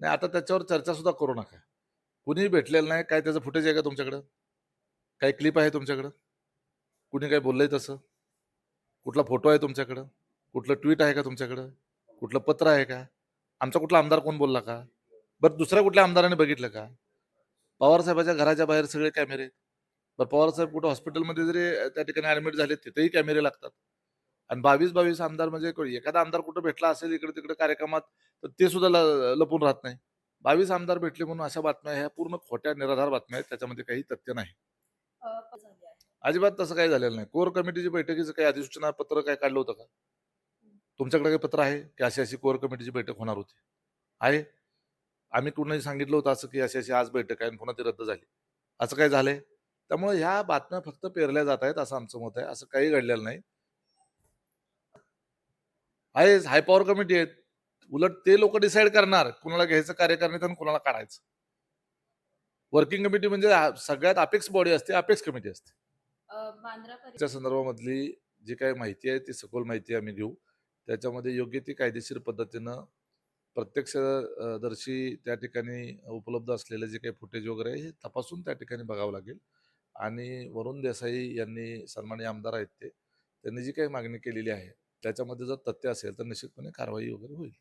नाही आता त्याच्यावर चर्चा सुद्धा करू नका. कुणीही भेटलेलं नाही. काय त्याचं फुटेज आहे का तुमच्याकडं? काही क्लिप आहे तुमच्याकडं? कुणी काही बोललंय तसं? कुठला फोटो आहे तुमच्याकडं? कुठलं ट्वीट आहे का तुमच्याकडं? कुठलं पत्र आहे का? आमचा कुठला आमदार कोण बोलला का? बरं दुसऱ्या कुठल्या आमदाराने बघितलं का? पवारसाहेबाच्या घराच्या बाहेर सगळे कॅमेरे. बरं पवारसाहेब कुठे हॉस्पिटलमध्ये जरी त्या ठिकाणी ॲडमिट झाले तिथेही कॅमेरे लागतात. आणि 22-22 आमदार म्हणजे एखादा आमदार कुठे भेटला असेल इकडे-तिकडे कार्यक्रमात, तर ते सुद्धा लपून राहत नाही. 22 आमदार भेटले म्हणून अशा बातम्या ह्या पूर्ण खोट्या निराधार बातम्या आहेत. त्याच्यामध्ये काही तथ्य नाही. झाली आहे. अजिबात तसं काही झालेलं नाही. कोर कमिटीची बैठकीचं काही अधिसूचना पत्र काय काढलं होतं का? तुमच्याकडे काही पत्र आहे, की अशी-अशी कोर कमिटीची बैठक होणार होती? आहे? आम्ही कुणाही सांगितलं होतं असं, की अशी-अशी आज बैठक आहे आणि पुन्हा ती रद्द झाली. असं काही झालंय? त्यामुळे ह्या बातम्या फक्त पेरल्या जात आहेत असं आमचं मत आहे. असं काही घडलेलं नाही. हाय पॉवर कमिटी आहेत. उलट ते लोकं डिसाईड करणार, कुणाला घ्यायचं कार्यकारिणीत आणि कुणाला काढायचं. वर्किंग कमिटी म्हणजे सगळ्यात अपेक्स बॉडी असते, अपेक्स कमिटी असते. बांद्रा त्या संदर्भामधली जी काही माहिती आहे, ती सखोल माहिती आम्ही घेऊ. त्याच्यामध्ये योग्य ती कायदेशीर पद्धतीनं प्रत्यक्षदर्शी त्या ठिकाणी उपलब्ध असलेले जे काही फुटेज वगैरे आहे, हे तपासून त्या ठिकाणी बघावं लागेल. आणि वरुण देसाई यांनी सन्माननीय आमदार आहेत ते, त्यांनी जी काही मागणी केलेली आहे, त्याच्यामध्ये जर तथ्य असेल, तर निश्चितपणे कारवाई वगैरे होईल.